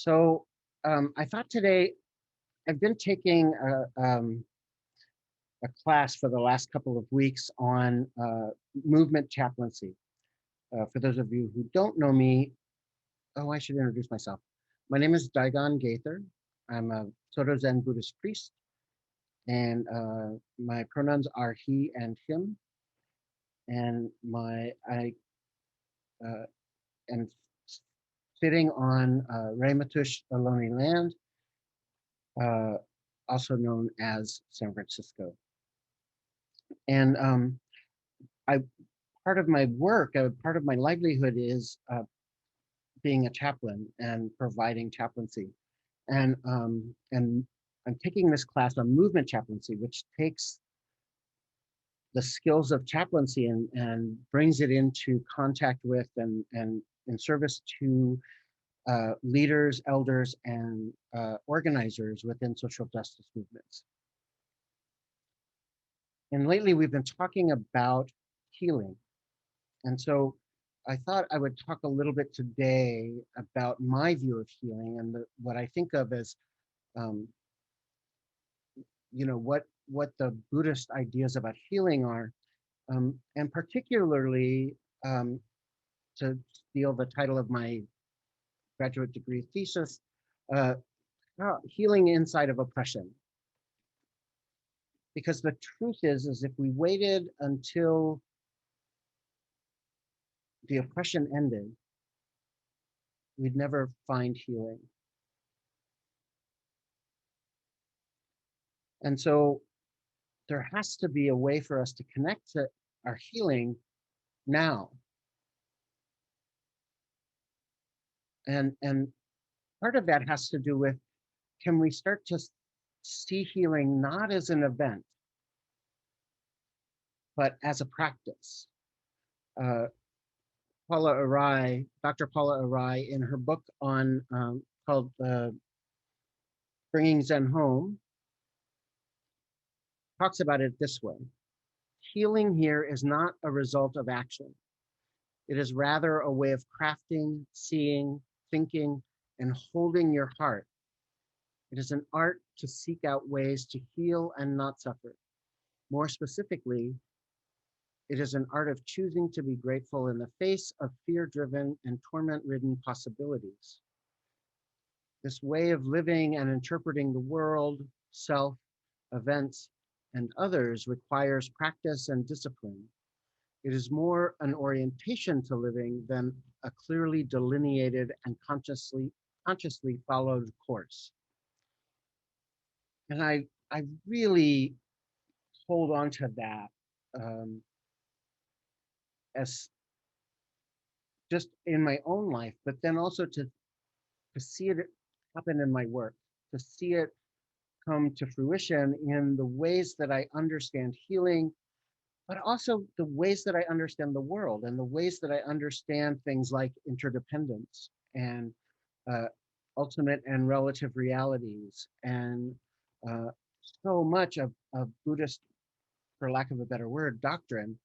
I thought today, I've been taking a class for the last couple of weeks on movement chaplaincy. For those of you who don't know me, I should introduce myself. My name is Daigan Gaither. I'm a Soto Zen Buddhist priest, and my pronouns are he and him. And I am sitting on Ramaytush, a lonely land, also known as San Francisco. And I part of my work, part of my livelihood is being a chaplain and providing chaplaincy. And I'm taking this class on movement chaplaincy, which takes the skills of chaplaincy and brings it into contact with and in service to leaders, elders, and organizers within social justice movements. And lately we've been talking about healing. And so I thought I would talk a little bit today about my view of healing and what I think of as, what the Buddhist ideas about healing are, and particularly to steal the title of my graduate degree thesis, healing inside of oppression. Because the truth is if we waited until the oppression ended, we'd never find healing. And so there has to be a way for us to connect to our healing now. And part of that has to do with, can we start to see healing not as an event, but as a practice? Dr. Paula Arai, in her book on called Bringing Zen Home, talks about it this way. Healing here is not a result of action. It is rather a way of crafting, seeing, thinking, and holding your heart. It is an art to seek out ways to heal and not suffer. More specifically, it is an art of choosing to be grateful in the face of fear-driven and torment-ridden possibilities. This way of living and interpreting the world, self, events, and others requires practice and discipline. It is more an orientation to living than a clearly delineated and consciously followed course. And I really hold on to that as just in my own life, but then also to see it happen in my work, to see it come to fruition in the ways that I understand healing, but also the ways that I understand the world and the ways that I understand things like interdependence and ultimate and relative realities, and so much of Buddhist, for lack of a better word, doctrine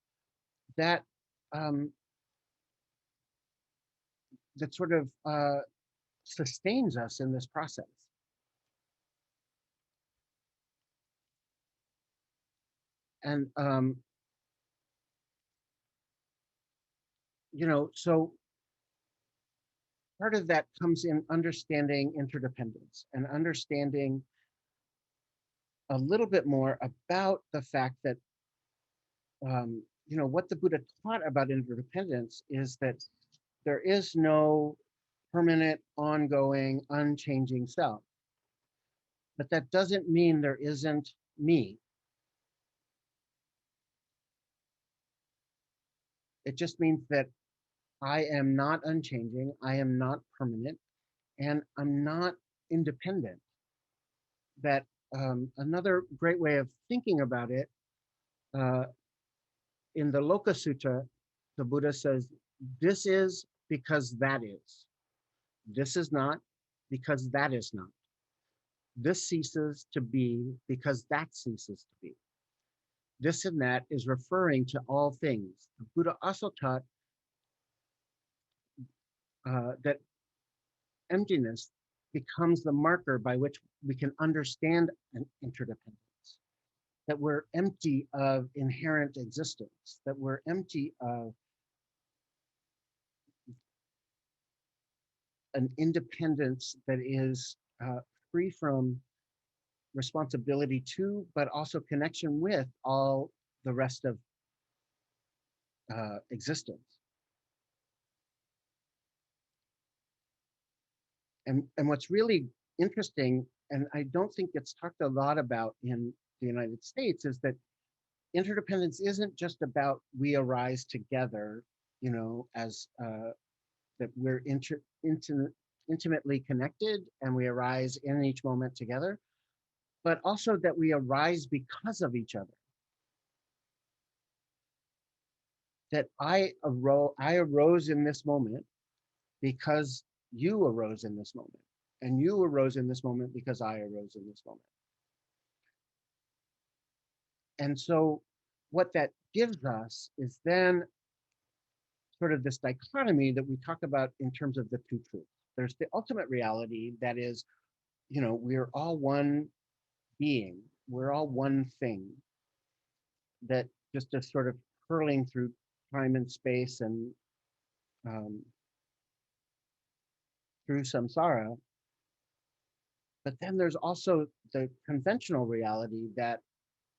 that that sort of sustains us in this process. And so part of that comes in understanding interdependence and understanding a little bit more about the fact that what the Buddha taught about interdependence is that there is no permanent, ongoing, unchanging self. But that doesn't mean there isn't me. It just means that I am not unchanging, I am not permanent, and I'm not independent. That another great way of thinking about it, in the Loka Sutta, the Buddha says, this is because that is. This is not because that is not. This ceases to be because that ceases to be. This and that is referring to all things. The Buddha also taught that emptiness, becomes the marker by which we can understand an interdependence, that we're empty of inherent existence, that we're empty of an independence that is free from responsibility to, but also connection with all the rest of existence. And what's really interesting, and I don't think it's talked a lot about in the United States, is that interdependence isn't just about we arise together, you know, as that we're intimately connected and we arise in each moment together, but also that we arise because of each other. That I arose in this moment because you arose in this moment, and you arose in this moment because I arose in this moment. And so what that gives us is then sort of this dichotomy that we talk about in terms of the two truths. There's the ultimate reality that is, you know, we're all one being, we're all one thing that just is sort of hurling through time and space and through samsara. But then there's also the conventional reality that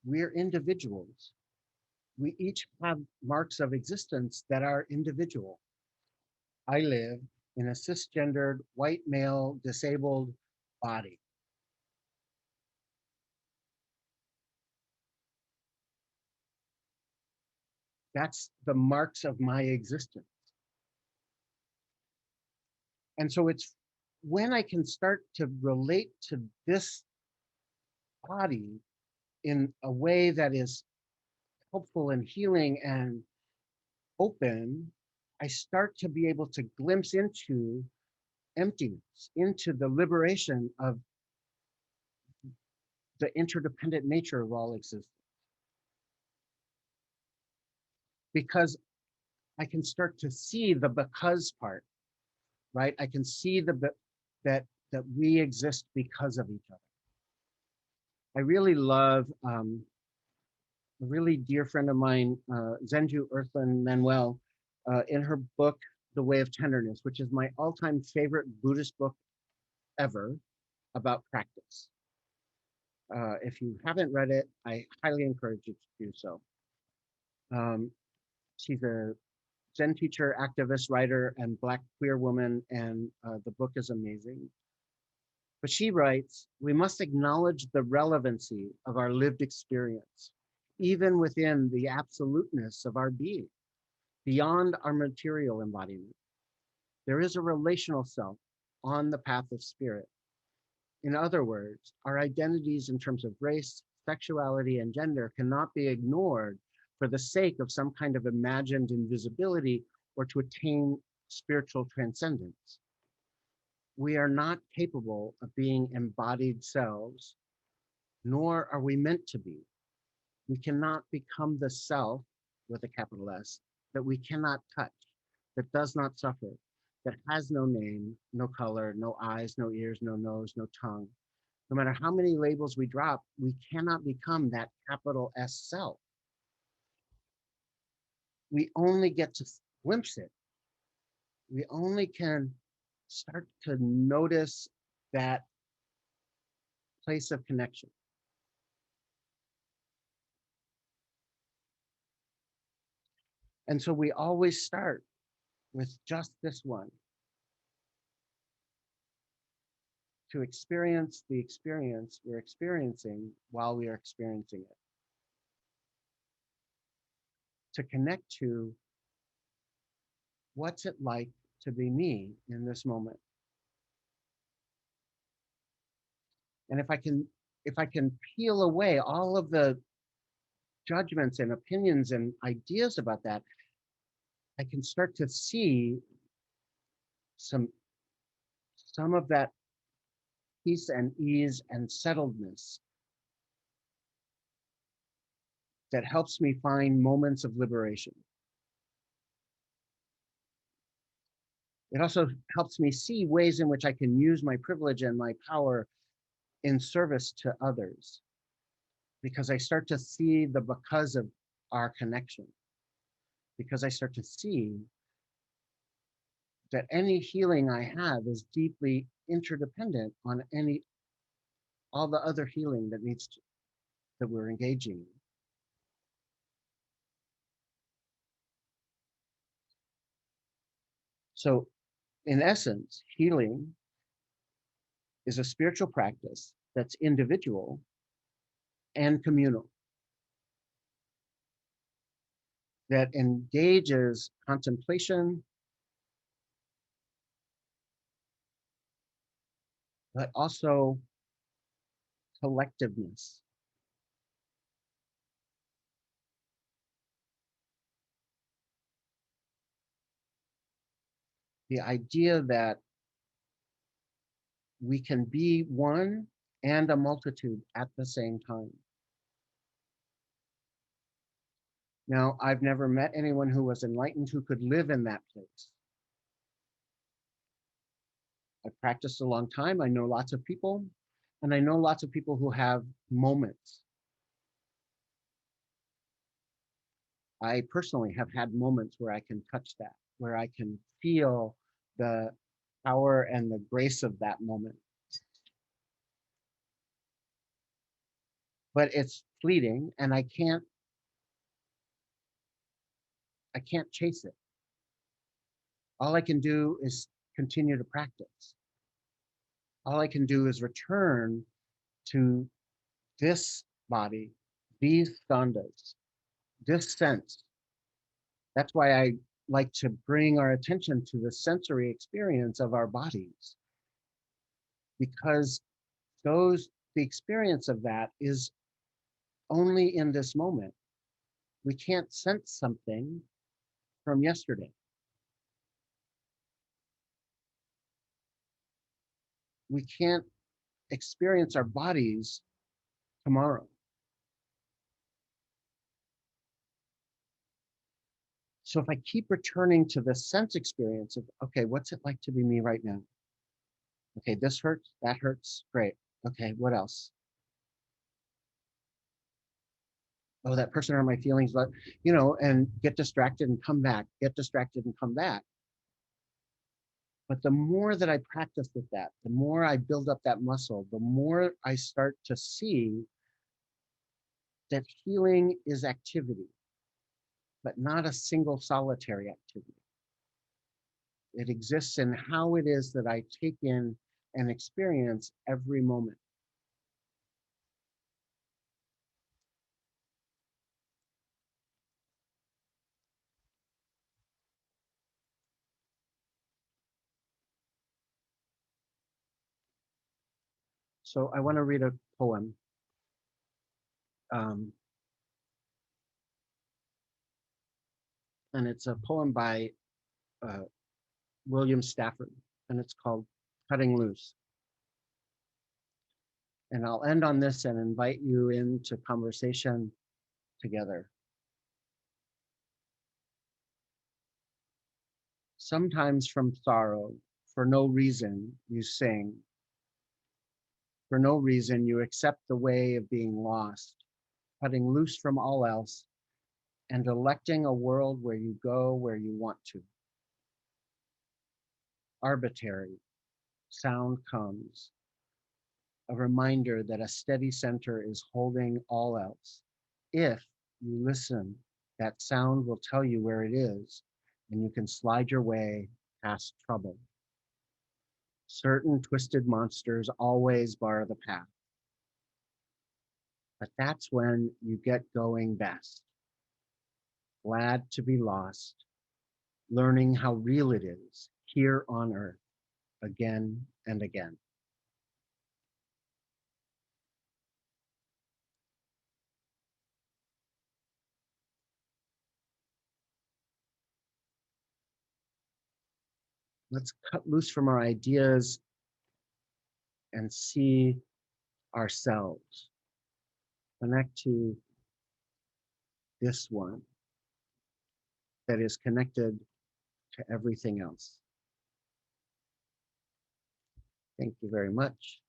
we're individuals. We each have marks of existence that are individual. I live in a cisgendered, white male, disabled body. That's the marks of my existence. And so it's when I can start to relate to this body in a way that is helpful and healing and open, I start to be able to glimpse into emptiness, into the liberation of the interdependent nature of all existence. Because I can start to see the because part, right? I can see that we exist because of each other. I really love a really dear friend of mine, Zenju Earthlyn Manuel, in her book, The Way of Tenderness, which is my all-time favorite Buddhist book ever about practice. If you haven't read it, I highly encourage you to do so. She's a Zen teacher, activist, writer, and Black queer woman, and the book is amazing. But she writes, we must acknowledge the relevancy of our lived experience, even within the absoluteness of our being, beyond our material embodiment. There is a relational self on the path of spirit. In other words, our identities in terms of race, sexuality, and gender cannot be ignored for the sake of some kind of imagined invisibility or to attain spiritual transcendence. We are not capable of being embodied selves, nor are we meant to be. We cannot become the self with a capital S that we cannot touch, that does not suffer, that has no name, no color, no eyes, no ears, no nose, no tongue. No matter how many labels we drop, we cannot become that capital S self. We only get to glimpse it. We only can start to notice that place of connection. And so we always start with just this one, to experience the experience we're experiencing while we are experiencing it. To connect to what's it like to be me in this moment. And if I can peel away all of the judgments and opinions and ideas about that, I can start to see some of that peace and ease and settledness that helps me find moments of liberation. It also helps me see ways in which I can use my privilege and my power in service to others, because I start to see the because of our connection, because I start to see that any healing I have is deeply interdependent on all the other healing that we're engaging in. So in essence, healing is a spiritual practice that's individual and communal, that engages contemplation, but also collectiveness. The idea that we can be one and a multitude at the same time. Now, I've never met anyone who was enlightened who could live in that place. I've practiced a long time. I know lots of people, and I know lots of people who have moments. I personally have had moments where I can touch that, where I can feel the power and the grace of that moment. But it's fleeting, and I can't chase it. All I can do is continue to practice. All I can do is return to this body, these skandhas, this sense. That's why I like to bring our attention to the sensory experience of our bodies, because the experience of that is only in this moment. We can't sense something from yesterday. We can't experience our bodies tomorrow. So if I keep returning to the sense experience of, okay, what's it like to be me right now? Okay, this hurts, that hurts, great. Okay, what else? Oh, that person hurt my feelings, but and get distracted and come back, get distracted and come back. But the more that I practice with that, the more I build up that muscle, the more I start to see that healing is activity, but not a single solitary activity. It exists in how it is that I take in and experience every moment. So I want to read a poem. Um, and it's a poem by uh, William Stafford, and it's called Cutting Loose. And I'll end on this and invite you into conversation together. Sometimes from sorrow, for no reason, you sing. For no reason, you accept the way of being lost, cutting loose from all else and electing a world where you go where you want to. Arbitrary, sound comes, a reminder that a steady center is holding all else. If you listen, that sound will tell you where it is, and you can slide your way past trouble. Certain twisted monsters always bar the path, but that's when you get going best. Glad to be lost, learning how real it is here on earth again and again. Let's cut loose from our ideas and see ourselves. Connect to this one that is connected to everything else. Thank you very much.